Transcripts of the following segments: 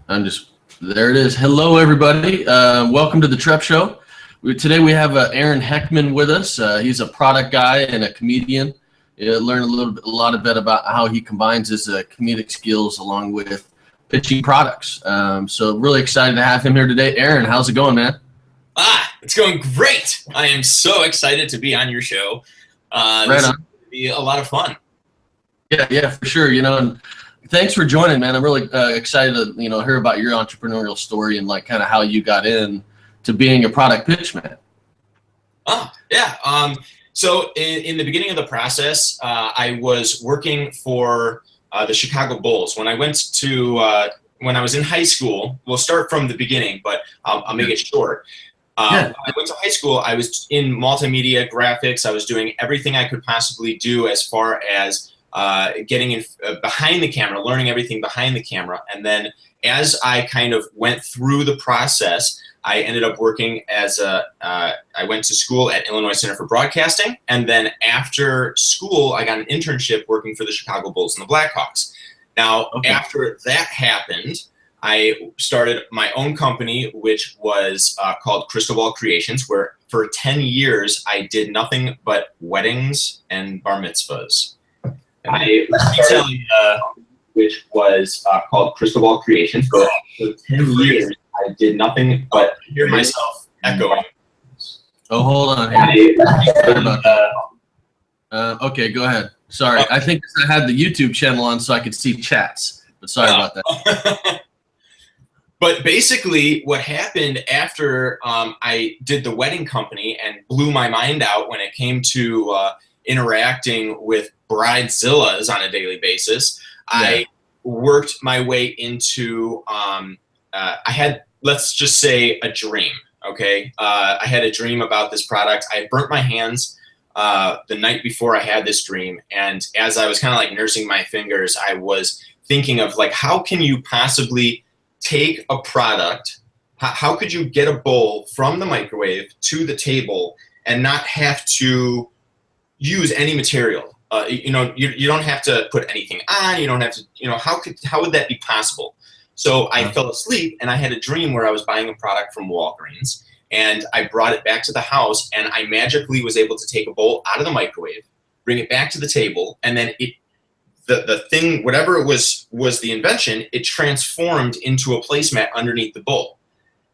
There it is. Hello, everybody. Welcome to the Trep Show. Today we have Aaron Hechtman with us. He's a product guy and a comedian. Learn a lot of bit about how he combines his comedic skills along with pitching products. So really excited to have him here today. Aaron, how's it going, man? It's going great. I am so excited to be on your show. This is going to be a lot of fun. Yeah, for sure. And thanks for joining, man. I'm really excited to hear about your entrepreneurial story and like kind of how you got in to being a product pitchman. So in the beginning of the process, I was working for the Chicago Bulls. When I was in high school, we'll start from the beginning, but I'll make it short. When I went to high school, I was in multimedia graphics. I was doing everything I could possibly do as far as getting in behind the camera, learning everything behind the camera. And then as I kind of went through the process, I ended up working as I went to school at Illinois Center for Broadcasting. And then after school, I got an internship working for the Chicago Bulls and the Blackhawks. Now, after that happened, I started my own company, which was called Crystal Ball Creations, where for 10 years I did nothing but weddings and bar mitzvahs. And which was called Crystal Ball Creations. For 10 years I did nothing but hear myself echoing. Oh, hold on here. Sorry about that. Okay, go ahead. Sorry, I think I had the YouTube channel on so I could see chats, but sorry about that. But basically what happened after I did the wedding company and blew my mind out when it came to interacting with bridezillas on a daily basis, I worked my way into, I had, let's just say, a dream, okay? I had a dream about this product. I burnt my hands the night before I had this dream, and as I was kind of like nursing my fingers, I was thinking of like, how can you possibly take a product, how could you get a bowl from the microwave to the table and not have to use any material? You don't have to put anything on, you don't have to, how would that be possible? So I fell asleep and I had a dream where I was buying a product from Walgreens and I brought it back to the house and I magically was able to take a bowl out of the microwave, bring it back to the table, and then the thing, whatever it was the invention, it transformed into a placemat underneath the bowl.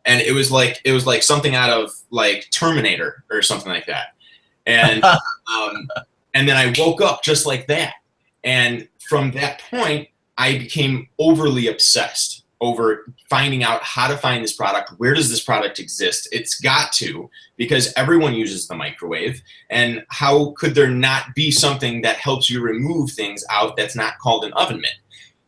And it was like something out of like Terminator or something like that. And and then I woke up just like that. And from that point, I became overly obsessed over finding out how to find this product. Where does this product exist? It's got to, because everyone uses the microwave. And how could there not be something that helps you remove things out that's not called an oven mitt?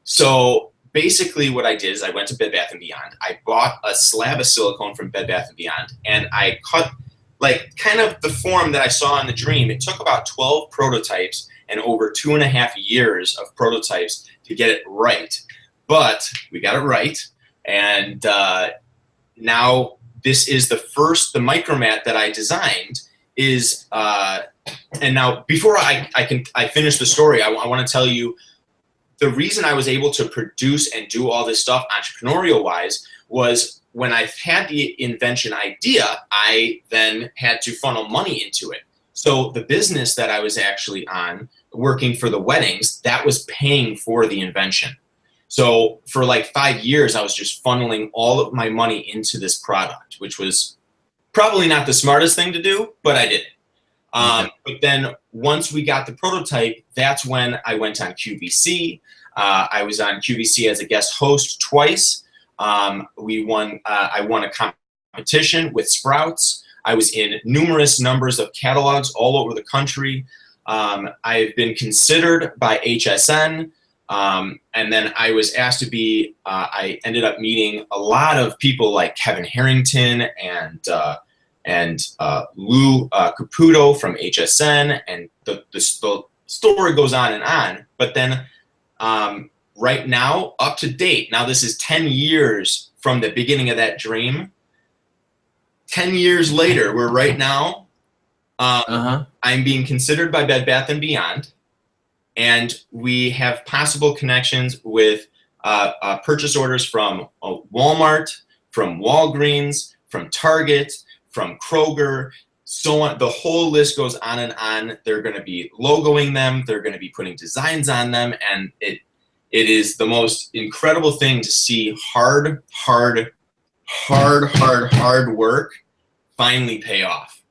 So basically what I did is I went to Bed Bath & Beyond. I bought a slab of silicone from Bed Bath & Beyond, and I cut like kind of the form that I saw in the dream. It took about 12 prototypes and over 2.5 years of prototypes to get it right. But we got it right, and now this is the MycroMat that I designed is, and now before I finish the story, I want to tell you the reason I was able to produce and do all this stuff entrepreneurial-wise was when I had the invention idea, I then had to funnel money into it. So the business that I was actually on, working for the weddings, that was paying for the invention. So for like 5 years, I was just funneling all of my money into this product, which was probably not the smartest thing to do, but I did it. But then once we got the prototype, that's when I went on QVC. I was on QVC as a guest host twice. I won a competition with Sprouts. I was in numerous numbers of catalogs all over the country. I've been considered by HSN. And then I was asked to be, I ended up meeting a lot of people like Kevin Harrington and Lou Caputo from HSN, and the story goes on and on. But then right now, up to date, now this is 10 years from the beginning of that dream. 10 years later, we're right now, I'm being considered by Bed Bath & Beyond. And we have possible connections with purchase orders from Walmart, from Walgreens, from Target, from Kroger, so on. The whole list goes on and on. They're going to be logoing them. They're going to be putting designs on them. And it is the most incredible thing to see hard work finally pay off.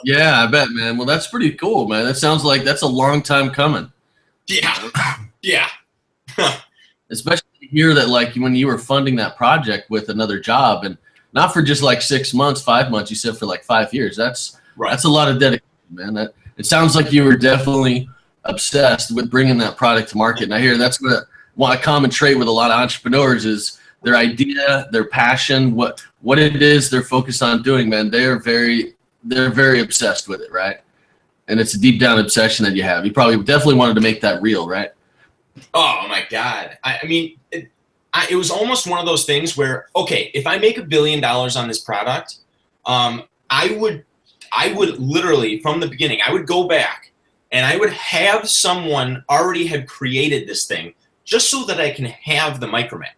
Yeah, I bet, man. Well, that's pretty cool, man. That sounds like that's a long time coming. Yeah. Especially to hear that, like, when you were funding that project with another job, and not for just like 6 months, 5 months, you said for like 5 years. That's a lot of dedication, man. It sounds like you were definitely obsessed with bringing that product to market. And I hear that's what a common trait with a lot of entrepreneurs is their idea, their passion, what it is they're focused on doing, man. They're very obsessed with it, right? And it's a deep down obsession that you have. You probably definitely wanted to make that real, right? Oh my God. I mean, it was almost one of those things where, okay, if I make $1 billion on this product, I would literally, from the beginning, I would go back and I would have someone already have created this thing just so that I can have the MycroMat.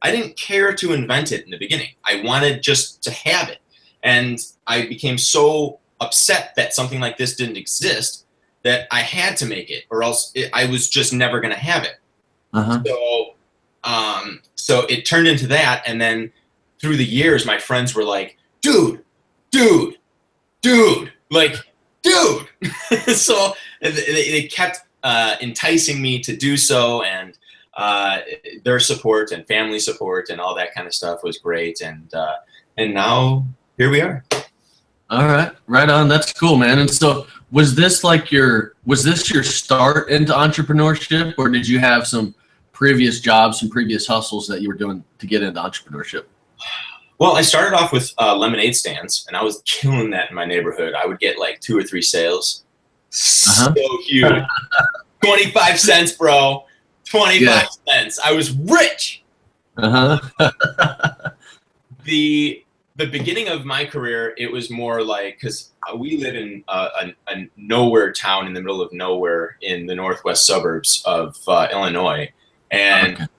I didn't care to invent it in the beginning. I wanted just to have it. And I became so upset that something like this didn't exist that I had to make it, or else I was just never going to have it. So it turned into that. And then through the years, my friends were like, dude. So they kept enticing me to do so. And their support and family support and all that kind of stuff was great. And now here we are. All right, right on. That's cool, man. And so was this your start into entrepreneurship, or did you have some previous jobs, some previous hustles that you were doing to get into entrepreneurship? Well, I started off with lemonade stands, and I was killing that in my neighborhood. I would get like 2 or 3 sales. So huge. 25 cents, bro. 25 cents. I was rich. The beginning of my career, it was more like, because we live in a nowhere town in the middle of nowhere in the northwest suburbs of Illinois, and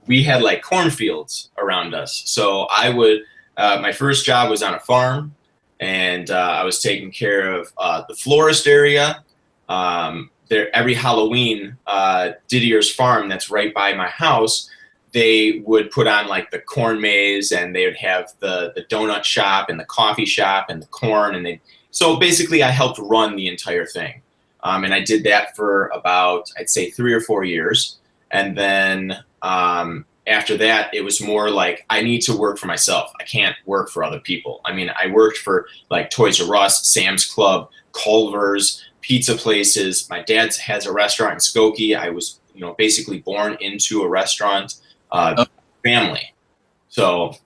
we had like cornfields around us. So I would, my first job was on a farm, and I was taking care of the florist area. Every Halloween, Didier's Farm, that's right by my house, they would put on like the corn maze, and they would have the donut shop and the coffee shop and the corn. And so basically I helped run the entire thing. And I did that for about, I'd say 3 or 4 years. And then after that, it was more like, I need to work for myself. I can't work for other people. I mean, I worked for like Toys R Us, Sam's Club, Culver's, pizza places. My dad has a restaurant in Skokie. I was, basically born into a restaurant family. So,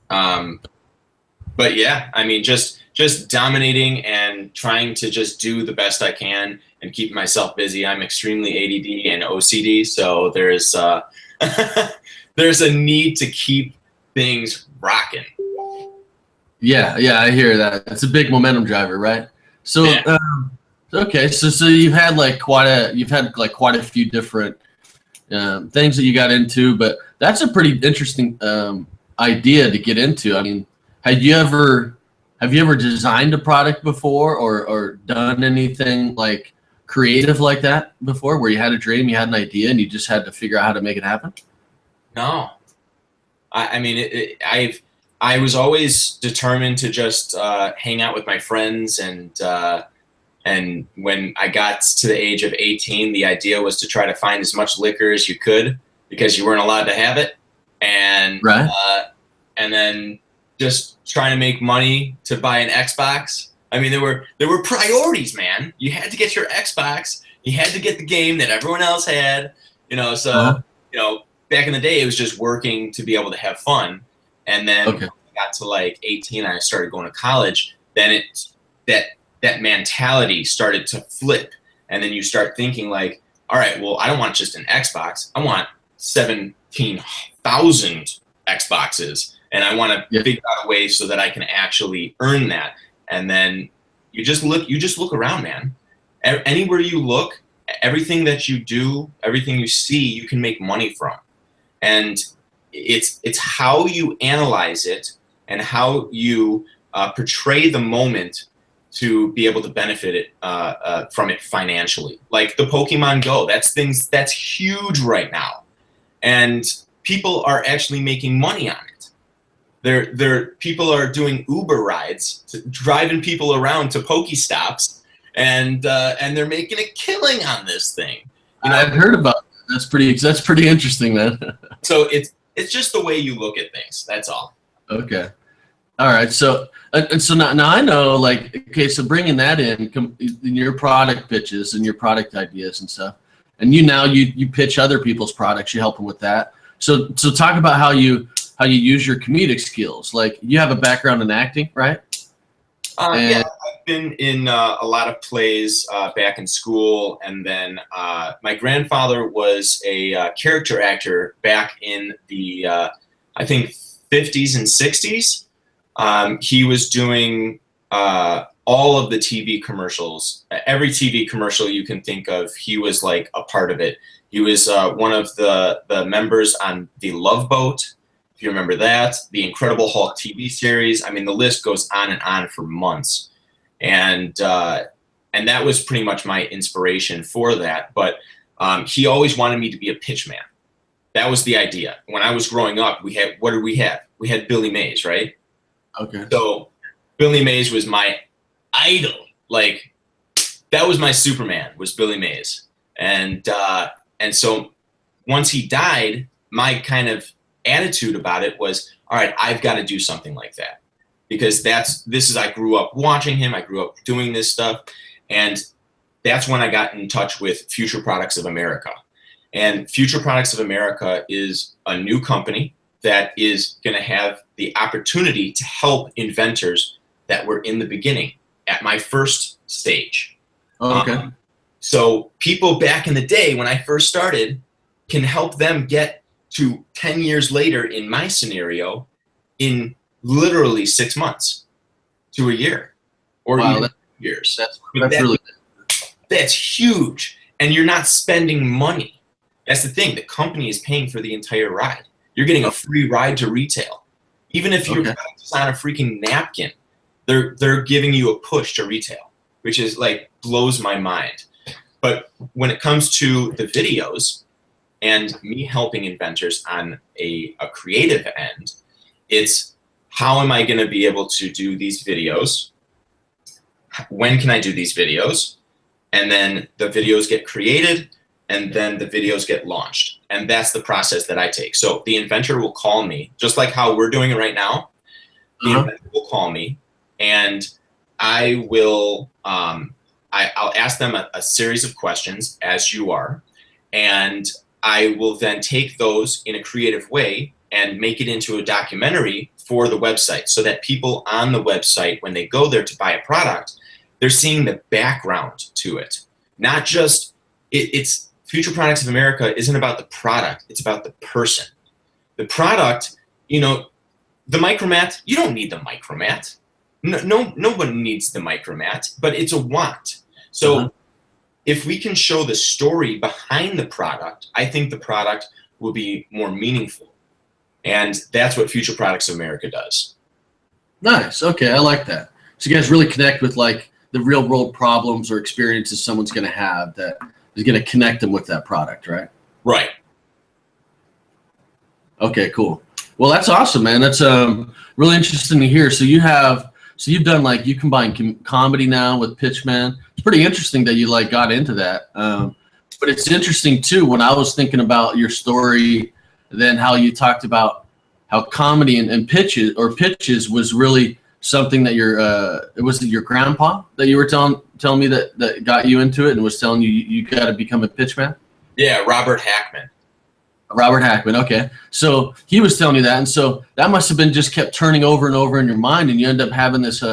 but yeah, I mean, just dominating and trying to just do the best I can and keep myself busy. I'm extremely ADD and OCD, so there's there's a need to keep things rocking. Yeah, I hear that. It's a big momentum driver, right? So, okay, so you've had quite a few different things that you got into, but that's a pretty interesting idea to get into. I mean, have you ever designed a product before, or done anything like creative like that before, where you had a dream, you had an idea, and you just had to figure out how to make it happen? No, I mean, I was always determined to just hang out with my friends, and when I got to the age of 18, the idea was to try to find as much liquor as you could, because you weren't allowed to have it, and and then just trying to make money to buy an Xbox. I mean, there were priorities, man. You had to get your Xbox. You had to get the game that everyone else had. So back in the day, it was just working to be able to have fun. And then when I got to like 18, I started going to college. Then that mentality started to flip, and then you start thinking like, all right, well, I don't want just an Xbox. I want 17,000 Xboxes, and I want to figure out a way so that I can actually earn that. And then you just look around, man. Anywhere you look, everything that you do, everything you see, you can make money from. And it's how you analyze it and how you portray the moment to be able to benefit it from it financially. Like the Pokemon Go, that's huge right now, and people are actually making money on it. People are doing Uber rides, driving people around to Pokestops, and they're making a killing on this thing. You know, I've heard about that. That's pretty interesting, man. So it's just the way you look at things. That's all. Okay. All right. So and so now I know, like, okay, so bringing that in your product pitches and your product ideas and stuff, and you pitch other people's products. You help them with that. So talk about how you use your comedic skills. Like, you have a background in acting, right? Yeah, I've been in a lot of plays back in school, and then my grandfather was a character actor back in the I think 50s and 60s. He was doing all of the TV commercials, every TV commercial you can think of. He was like a part of it. He was one of the members on The Love Boat, if you remember that, the Incredible Hulk TV series. I mean, the list goes on and on for months, and that was pretty much my inspiration for that. But he always wanted me to be a pitchman. That was the idea. When I was growing up, what did we have? We had Billy Mays, right? Okay. So Billy Mays was my idol. Like, that was my Superman, was Billy Mays. And so once he died, my kind of attitude about it was, all right, I've got to do something like that, because I grew up watching him. I grew up doing this stuff. And that's when I got in touch with Future Products of America. And Future Products of America is a new company that is going to have the opportunity to help inventors that were in the beginning at my first stage. Okay. So people back in the day when I first started can help them get to 10 years later in my scenario in literally 6 months to a year, or Wow, even years. That's really good. That's huge. And you're not spending money. That's the thing. The company is paying for the entire ride. You're getting a free ride to retail. Even if your product is on a freaking napkin, they're giving you a push to retail, which is like, blows my mind. But when it comes to the videos and me helping inventors on a creative end, it's how am I going to be able to do these videos? When can I do these videos? And then the videos get created, and then the videos get launched. And that's the process that I take. So the inventor will call me, just like how we're doing it right now. The inventor will call me, and I will I'll ask them a series of questions, as you are, and I will then take those in a creative way and make it into a documentary for the website, so that people on the website, when they go there to buy a product, they're seeing the background to it. Not just, it's Future Products of America isn't about the product, it's about the person. The product, you know, the MycroMat, you don't need the MycroMat. No one needs the MycroMat, but it's a want. So if we can show the story behind the product, I think the product will be more meaningful. And that's what Future Products of America does. Nice. Okay, I like that. So you guys really connect with, like, the real world problems or experiences someone's going to have that is going to connect them with that product, right? Right. Okay, cool. Well, that's awesome, man. That's really interesting to hear. So you've done, like, you combine comedy now with pitchman. It's pretty interesting that you, like, got into that. But it's interesting too, when I was thinking about your story, then how you talked about how comedy and pitches was really something that was it your grandpa that you were telling me that got you into it and was telling you got to become a pitchman? Yeah, Robert Hechtman. Robert Hechtman, okay. So he was telling you that, and so that must have been just kept turning over and over in your mind, and you end up having this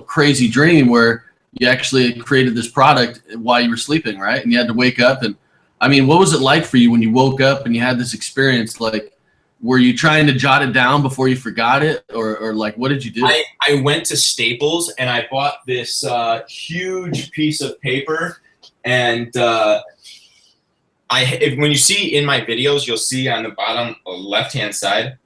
crazy dream where you actually created this product while you were sleeping, right? And you had to wake up, and I mean, what was it like for you when you woke up and you had this experience? Like, were you trying to jot it down before you forgot it, or like, what did you do? I went to Staples and I bought this huge piece of paper, And when you see in my videos, you'll see on the bottom left-hand side,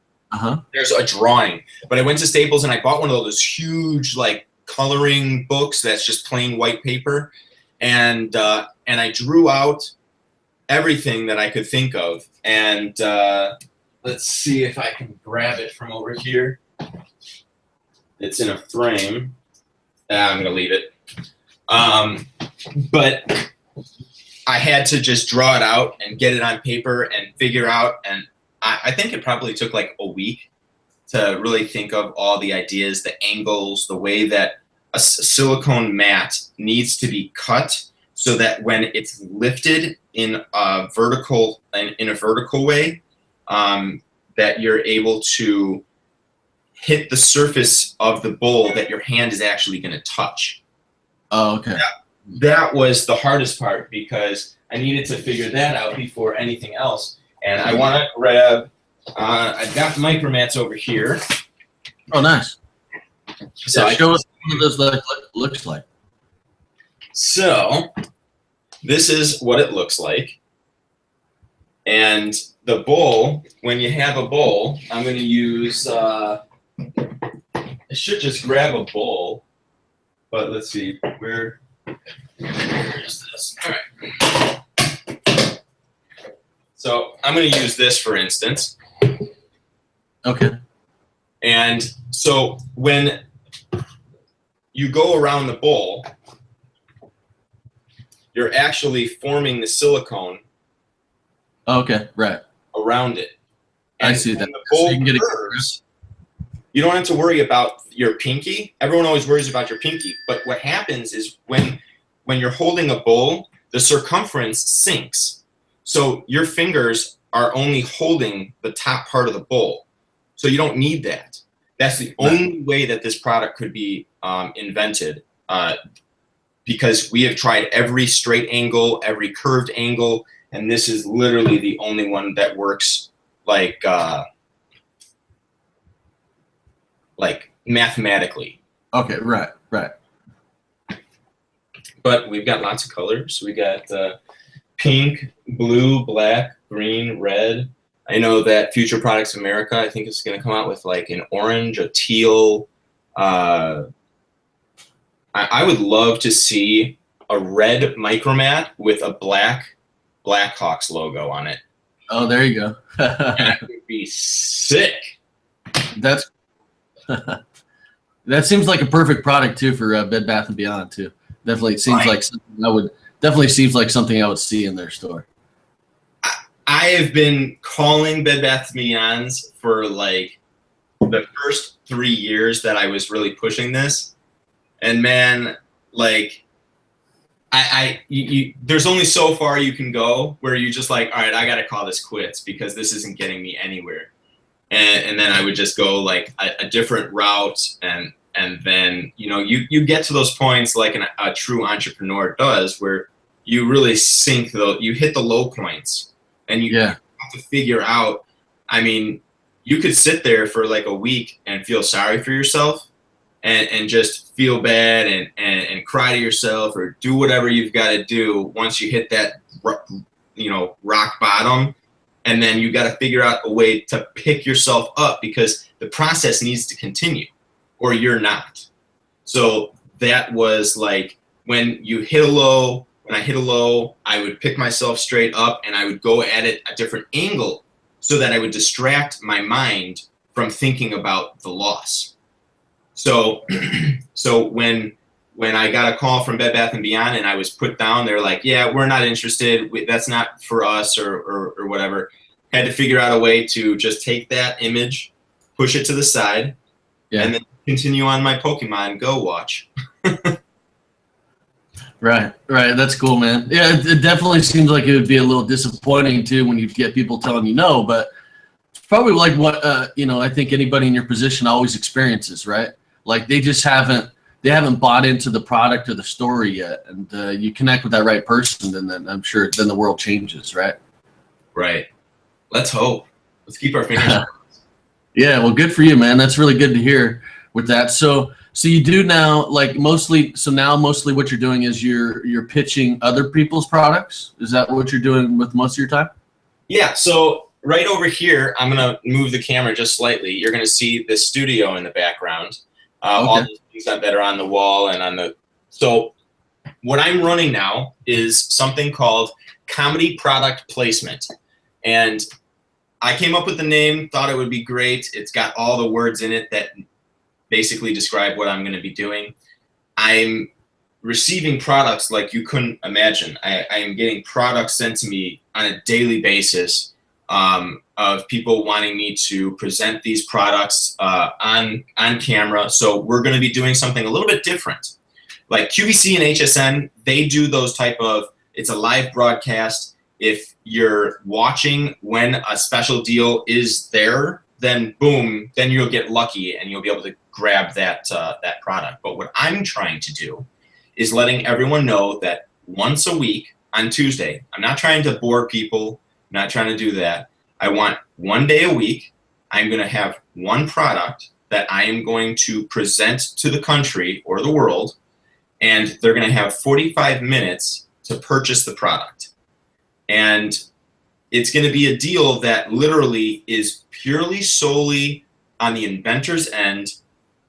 there's a drawing. But I went to Staples and I bought one of those huge like coloring books that's just plain white paper, and I drew out everything that I could think of. And let's see if I can grab it from over here. It's in a frame. I'm gonna leave it. But I had to just draw it out and get it on paper and figure out, and I think it probably took like a week to really think of all the ideas, the angles, the way that a silicone mat needs to be cut so that when it's lifted in a vertical way, that you're able to hit the surface of the bowl that your hand is actually going to touch. Oh, okay. That was the hardest part because I needed to figure that out before anything else. And I want to grab, I've got the MycroMats over here. Oh, nice. So show us what this looks like. So this is what it looks like. And the bowl, when you have a bowl, I'm going to use, I should just grab a bowl, but let's see, where is this? All right. So I'm going to use this, for instance. Okay. And so when you go around the bowl, you're actually forming the silicone. Okay, right. Around it. And I see that. when the bowl So you can get curves, you don't have to worry about your pinky. Everyone always worries about your pinky. But what happens is when you're holding a bowl, the circumference sinks. So your fingers are only holding the top part of the bowl. So you don't need that. That's the only way that this product could be invented, because we have tried every straight angle, every curved angle, and this is literally the only one that works like mathematically. Okay, right. But we've got lots of colors. We got pink, blue, black, green, red. I know that Future Products America, I think, is going to come out with like an orange, a teal. I would love to see a red MycroMat with a black Blackhawks logo on it. Oh, there you go. That would be sick. That's that seems like a perfect product too for Bed Bath & Beyond too. Definitely seems like something I would see in their store. I have been calling Bed Bath & Beyond's for like the first 3 years that I was really pushing this, and man, like there's only so far you can go where you just like, all right, I gotta call this quits because this isn't getting me anywhere, and then I would just go like a different route, and then you get to those points like a true entrepreneur does, where you really you hit the low points. And you have to figure out, I mean, you could sit there for like a week and feel sorry for yourself and just feel bad and cry to yourself or do whatever you've got to do once you hit that, rock bottom. And then you got to figure out a way to pick yourself up because the process needs to continue or you're not. So that was like when you hit a low. When I hit a low, I would pick myself straight up and I would go at it a different angle so that I would distract my mind from thinking about the loss. So when I got a call from Bed Bath & Beyond and I was put down, they're like, yeah, we're not interested. That's not for us or whatever. Had to figure out a way to just take that image, push it to the side, and then continue on my Pokemon Go watch. Right. That's cool, man. Yeah, it definitely seems like it would be a little disappointing too when you get people telling you no, but it's probably like what I think anybody in your position always experiences, right? Like they haven't bought into the product or the story yet, and you connect with that right person, and then I'm sure then the world changes, right? Right. Let's hope. Let's keep our fingers crossed. Yeah, well, good for you, man. That's really good to hear. with that. So you do now, like mostly what you're doing is you're pitching other people's products. Is that what you're doing with most of your time? Yeah. So right over here, I'm gonna move the camera just slightly. You're gonna see the studio in the background. All the things that are on the wall and on the. So what I'm running now is something called comedy product placement, and I came up with the name. Thought it would be great. It's got all the words in it that basically describe what I'm going to be doing. I'm receiving products like you couldn't imagine. I am getting products sent to me on a daily basis of people wanting me to present these products on camera. So we're going to be doing something a little bit different. Like QVC and HSN, they do those type of, it's a live broadcast. If you're watching when a special deal is there, then boom, then you'll get lucky and you'll be able to grab that that product. But what I'm trying to do is letting everyone know that once a week on Tuesday, I'm not trying to bore people, I'm not trying to do that. I want one day a week, I'm going to have one product that I am going to present to the country or the world, and they're going to have 45 minutes to purchase the product. And it's going to be a deal that literally is purely solely on the inventor's end,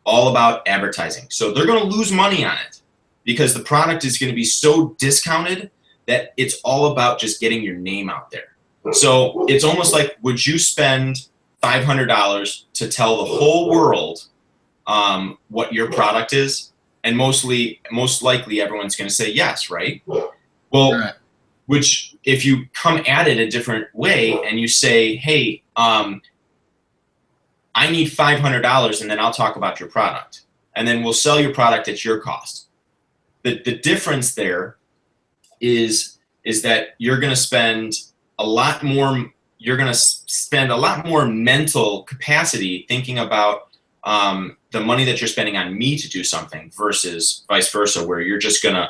all about advertising. So they're going to lose money on it because the product is going to be so discounted that it's all about just getting your name out there. So it's almost like, would you spend $500 to tell the whole world what your product is? And most likely everyone's going to say yes, right? Well, right. Which if you come at it a different way and you say, hey, I need $500 and then I'll talk about your product. And then we'll sell your product at your cost. The difference there is that you're going to spend a lot more, mental capacity thinking about the money that you're spending on me to do something versus vice versa, where you're just going to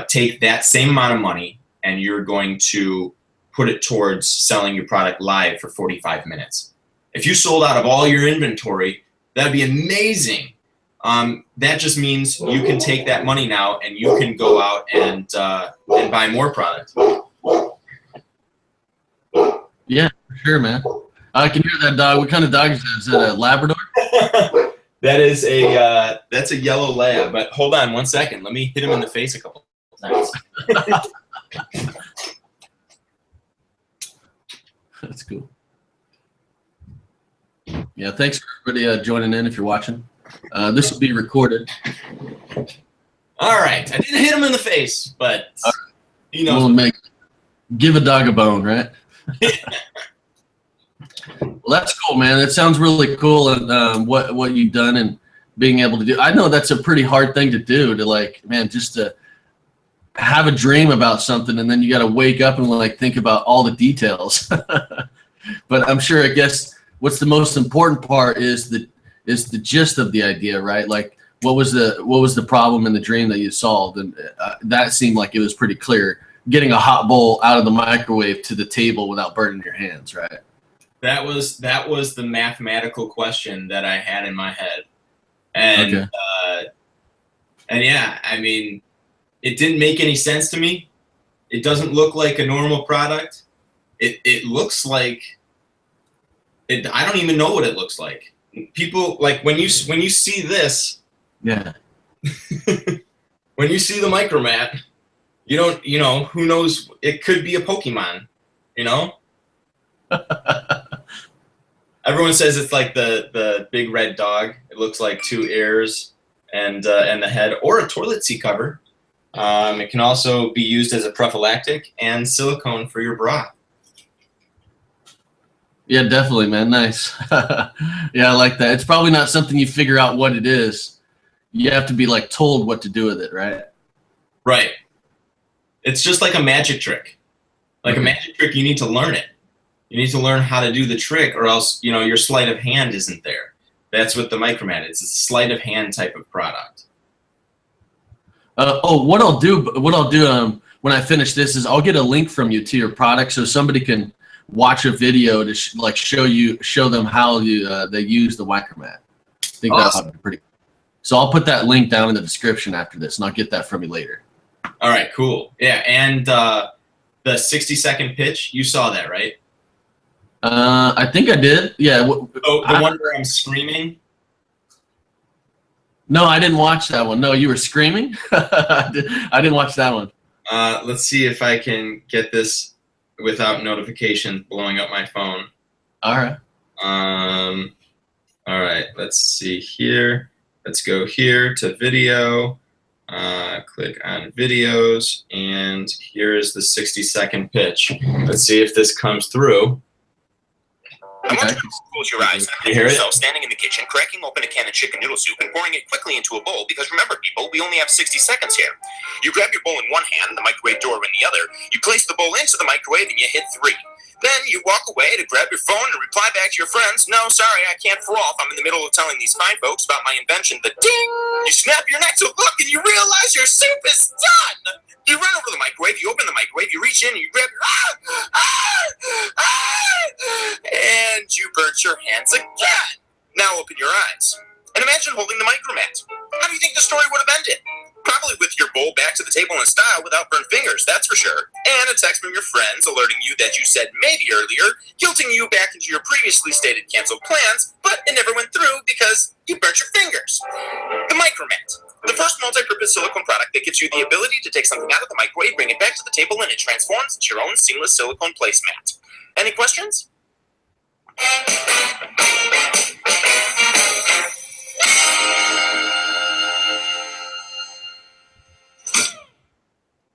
take that same amount of money and you're going to put it towards selling your product live for 45 minutes. If you sold out of all your inventory, that'd be amazing. That just means you can take that money now and you can go out and buy more product. Yeah, for sure, man. I can hear that dog. What kind of dog is that? Is that a Labrador? That is that's a yellow lab. But hold on one second. Let me hit him in the face a couple times. That's cool. Yeah, thanks for everybody joining in if you're watching. This will be recorded. All right. I didn't hit him in the face, but he knows. We'll give a dog a bone, right? Well, that's cool, man. That sounds really cool, and what you've done and being able to do. I know that's a pretty hard thing to do. To like, man, just to have a dream about something, and then you got to wake up and like think about all the details. But I'm sure, I guess, what's the most important part is the gist of the idea, right? Like, what was the problem in the dream that you solved, and that seemed like it was pretty clear. Getting a hot bowl out of the microwave to the table without burning your hands, right? That was the mathematical question that I had in my head, and okay. And yeah, I mean, it didn't make any sense to me. It doesn't look like a normal product. It looks like it. I don't even know what it looks like. People like when you see this. Yeah. When you see the MycroMat, you know, who knows? It could be a Pokemon, you know. Everyone says it's like the big red dog. It looks like two ears and the head, or a toilet seat cover. It can also be used as a prophylactic and silicone for your bra. Yeah, definitely, man. Nice. Yeah, I like that. It's probably not something you figure out what it is. You have to be like told what to do with it, right? Right. It's just like a magic trick. Like a magic trick, you need to learn it. You need to learn how to do the trick, or else, you know, your sleight of hand isn't there. That's what the MycroMat is. It's a sleight of hand type of product. What I'll do when I finish this is I'll get a link from you to your product so somebody can watch a video to show them how they use the MycroMat. think awesome. that'll be pretty. So I'll put that link down in the description after this, and I'll get that from you later. All right, cool. Yeah, and the 60-second pitch, you saw that, right? I think I did. Yeah. Oh, the one where I'm screaming? No, I didn't watch that one. No, you were screaming? I didn't watch that one. Let's see if I can get this without notification blowing up my phone. All right. All right, let's see here. Let's go here to video. Click on videos, and here is the 60-second pitch. Let's see if this comes through. I want you to close your eyes and You imagine hear it? yourself standing in the kitchen, cracking open a can of chicken noodle soup and pouring it quickly into a bowl, because remember, people, we only have 60 seconds here. You grab your bowl in one hand, the microwave door in the other, you place the bowl into the microwave, and you hit 3. Then you walk away to grab your phone and reply back to your friends, "No, sorry, I can't froth. I'm in the middle of telling these fine folks about my invention, the ding!" You snap your neck to look, and you realize your soup is done! You run over to the microwave, you open the microwave, you reach in, and you grab and you burnt your hands again. Now open your eyes and imagine holding the MycroMat. How do you think the story would have ended? Probably with your bowl back to the table in style without burnt fingers, that's for sure. And a text from your friends alerting you that you said maybe earlier, guilting you back into your previously stated canceled plans, but it never went through because you burnt your fingers. The MycroMat. The first multi-purpose silicone product that gives you the ability to take something out of the microwave, bring it back to the table, and it transforms into your own seamless silicone placemat. Any questions?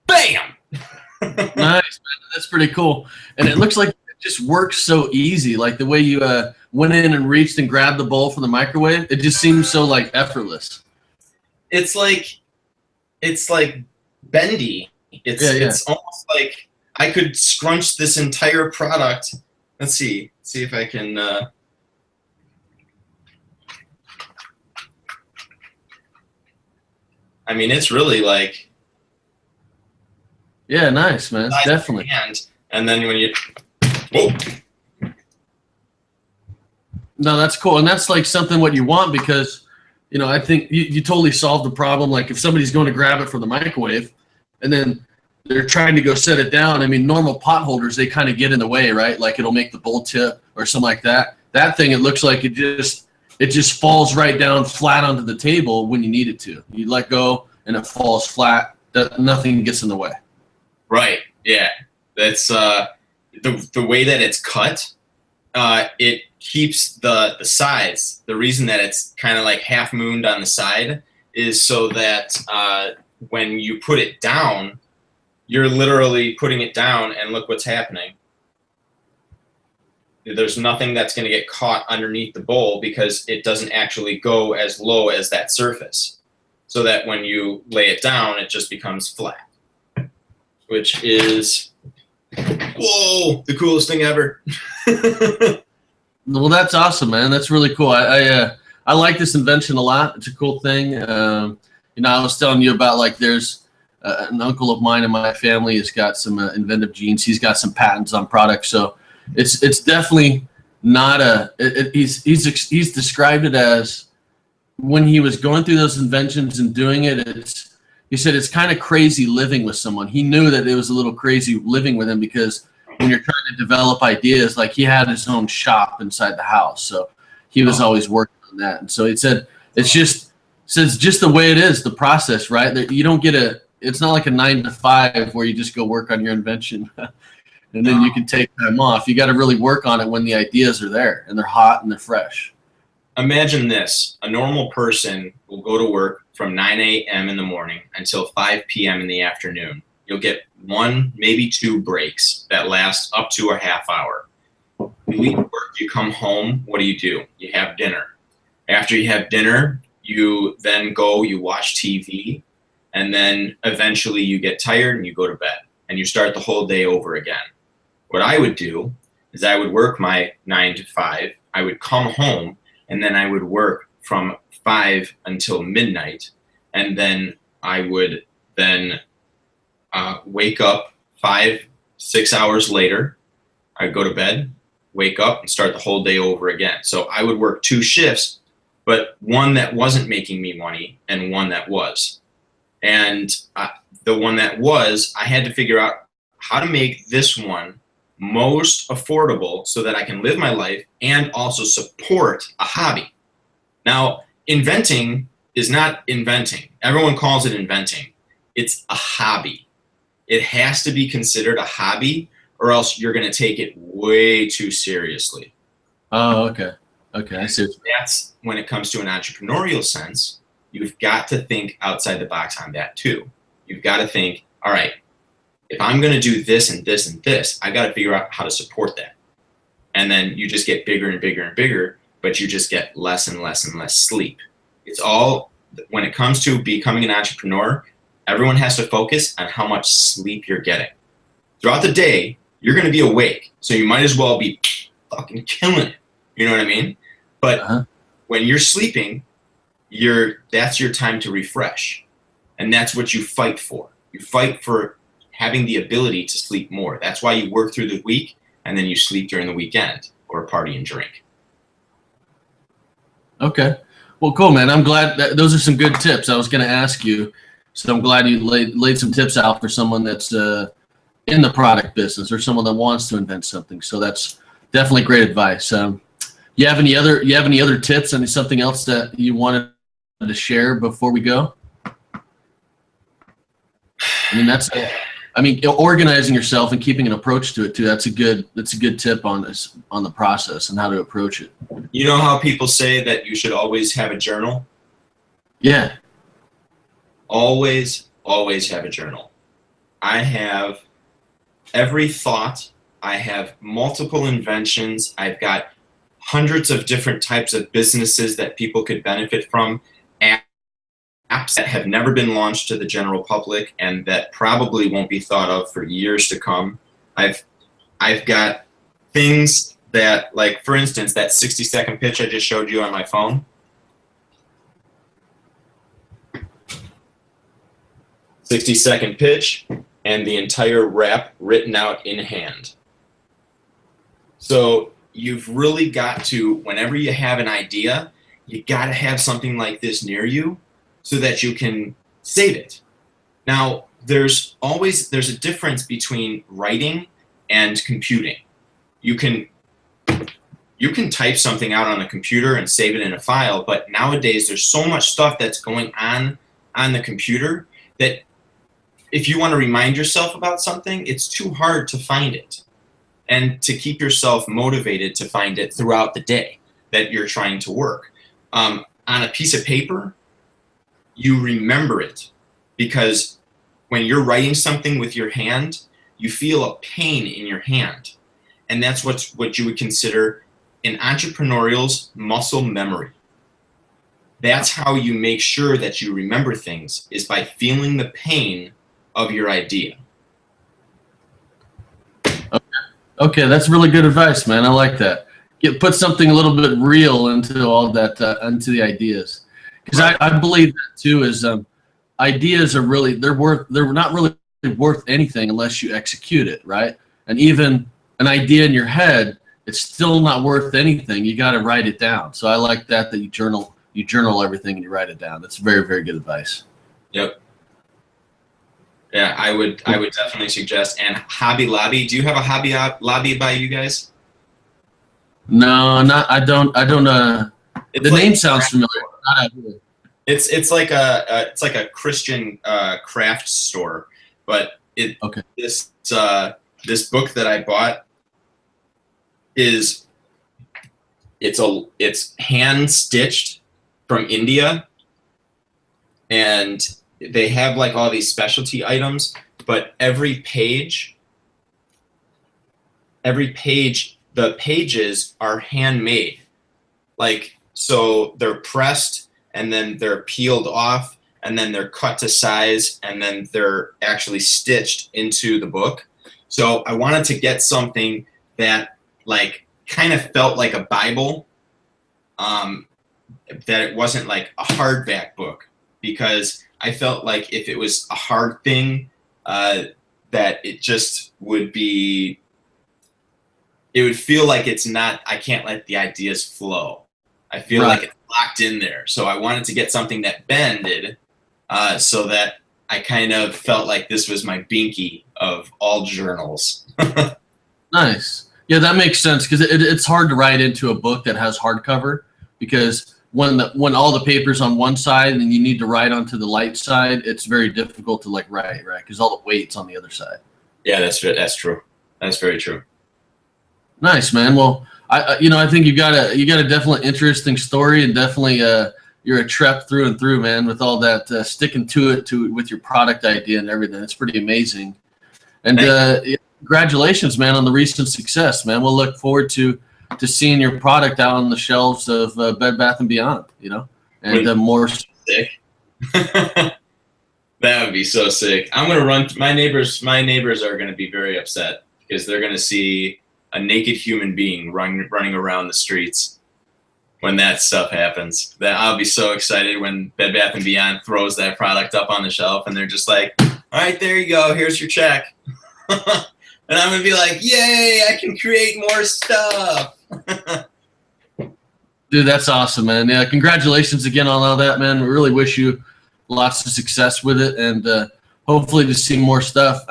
Bam! Nice, man. That's pretty cool. And it looks like it just works so easy. Like the way you went in and reached and grabbed the bowl from the microwave, it just seems so like effortless. It's like bendy. It's almost like I could scrunch this entire product. Let's see if I can. I mean, it's really like. Yeah, nice, man. Definitely. And then when you. Whoa. No, that's cool. And that's like something what you want because, you know, I think you totally solved the problem. Like if somebody's going to grab it from the microwave and then they're trying to go set it down, I mean, normal pot holders, they kind of get in the way, right? Like it'll make the bowl tip or something like that. That thing, it looks like it just falls right down flat onto the table when you need it to. You let go and it falls flat. Nothing gets in the way. Right. Yeah. That's the way that it's cut. It keeps the sides. The reason that it's kind of like half mooned on the side is so that when you put it down, you're literally putting it down, and look what's happening. There's nothing that's going to get caught underneath the bowl because it doesn't actually go as low as that surface. So that when you lay it down, it just becomes flat. Which is, whoa, the coolest thing ever. Well, that's awesome, man. That's really cool. I like this invention a lot. It's a cool thing. You know, I was telling you about like there's an uncle of mine in my family has got some inventive genes. He's got some patents on products, so it's definitely not a. He's described it as when he was going through those inventions and doing it. He said it's kind of crazy living with someone. He knew that it was a little crazy living with him because when you're trying to develop ideas, like he had his own shop inside the house, so he was always working on that. And so he said it's just the way it is, the process, right? That you don't get it's not like a 9 to 5 where you just go work on your invention and then you can take time off. You got to really work on it when the ideas are there and they're hot and they're fresh. Imagine this. A normal person will go to work from 9 a.m. in the morning until 5 p.m. in the afternoon. You'll get 1, maybe 2 breaks that last up to a half hour. You leave work, you come home, what do? You have dinner. After you have dinner, you then go, you watch TV, and then eventually you get tired and you go to bed, and you start the whole day over again. What I would do is I would work my 9 to 5, I would come home, and then I would work from 5 until midnight, and then I would then wake up 5-6 hours later. I'd go to bed, wake up, and start the whole day over again. So I would work 2 shifts, but one that wasn't making me money and one that was. And the one that was, I had to figure out how to make this one most affordable so that I can live my life and also support a hobby. Now, inventing is not inventing. Everyone calls it inventing. It's a hobby. It has to be considered a hobby, or else you're going to take it way too seriously. Oh, okay. Okay, I see. That's when it comes to an entrepreneurial sense, you've got to think outside the box on that too. You've got to think, all right, if I'm going to do this and this and this, I got to figure out how to support that. And then you just get bigger and bigger and bigger, but you just get less and less and less sleep. It's all, when it comes to becoming an entrepreneur, everyone has to focus on how much sleep you're getting. Throughout the day, you're going to be awake, so you might as well be fucking killing it. You know what I mean? But when you're sleeping, that's your time to refresh. And that's what you fight for. You fight for having the ability to sleep more. That's why you work through the week and then you sleep during the weekend or party and drink. Okay. Well, cool, man. I'm glad that those are some good tips. I was going to ask you, so I'm glad you laid some tips out for someone that's in the product business or someone that wants to invent something. So that's definitely great advice. You have any other tips? Any something else that you wanted to share before we go? I mean, organizing yourself and keeping an approach to it too. That's a good tip on this, on the process and how to approach it. You know how people say that you should always have a journal? Yeah. Always have a journal. I have every thought. I have multiple inventions. I've got hundreds of different types of businesses that people could benefit from. Apps that have never been launched to the general public and that probably won't be thought of for years to come. I've got things that, like, for instance, that 60-second pitch I just showed you on my phone. 60-second pitch and the entire rap written out in hand. So you've really got to, whenever you have an idea, you got to have something like this near you so that you can save it. Now, there's a difference between writing and computing. You can type something out on a computer and save it in a file, but nowadays there's so much stuff that's going on the computer that if you want to remind yourself about something, it's too hard to find it and to keep yourself motivated to find it throughout the day that you're trying to work. On a piece of paper, you remember it, because when you're writing something with your hand, you feel a pain in your hand. And that's what you would consider an entrepreneurial's muscle memory. That's how you make sure that you remember things, is by feeling the pain of your idea. Okay, that's really good advice, man. I like that. Put something a little bit real into all that, into the ideas. Because I believe that too, is ideas are really, they're not really worth anything unless you execute it, right? And even an idea in your head, it's still not worth anything. You got to write it down. So I like that you journal everything and you write it down. That's very, very good advice. Yep. Yeah, I would definitely suggest. And Hobby Lobby, do you have a Hobby Lobby by you guys? No, I don't. The name sounds familiar. It's like a Christian craft store, but this book that I bought it's hand stitched from India, and they have like all these specialty items, but every page, the pages are handmade. Like, so they're pressed and then they're peeled off and then they're cut to size and then they're actually stitched into the book. So I wanted to get something that like kind of felt like a Bible, that it wasn't like a hardback book, because I felt like if it was a hard thing, that it just would be, it would feel like it's not, I can't let the ideas flow. I feel like it's locked in there. So I wanted to get something that bended, so that I kind of felt like this was my binky of all journals. Nice. Yeah, that makes sense, because it's hard to write into a book that has hardcover, because when all the paper's on one side and you need to write onto the light side, it's very difficult to like write, right? Because all the weight's on the other side. Yeah, that's true. That's very true. Nice, man. Well, I think you got a definitely interesting story, and definitely you're a Trep through and through, man. With all that sticking to it with your product idea and everything, it's pretty amazing. And congratulations, man, on the recent success, man. We'll look forward to seeing your product out on the shelves of Bed Bath & Beyond, and more. Sick. That would be so sick. I'm gonna run. My neighbors are gonna be very upset, because they're gonna see a naked human being running around the streets when that stuff happens. I'll be so excited when Bed Bath & Beyond throws that product up on the shelf, and they're just like, "All right, there you go. Here's your check." And I'm gonna be like, "Yay! I can create more stuff." Dude, that's awesome, man. Yeah, congratulations again on all that, man. We really wish you lots of success with it, and hopefully to see more stuff.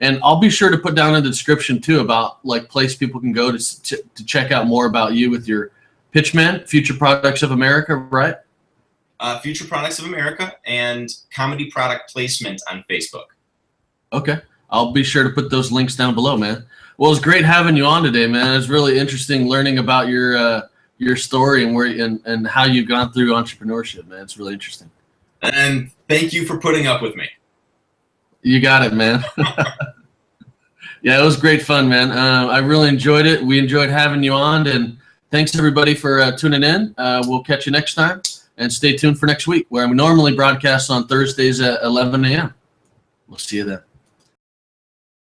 And I'll be sure to put down in the description too about like place people can go to check out more about you with your Pitchman, Future Products of America, right? Future Products of America and Comedy Product Placement on Facebook. Okay. I'll be sure to put those links down below, man. Well, it's great having you on today, man. It was really interesting learning about your story and how you've gone through entrepreneurship, man. It's really interesting. And thank you for putting up with me. You got it, man. Yeah, it was great fun, man. I really enjoyed it. We enjoyed having you on, and thanks everybody for tuning in. We'll catch you next time, and stay tuned for next week, where we normally broadcast on Thursdays at 11 a.m. We'll see you then.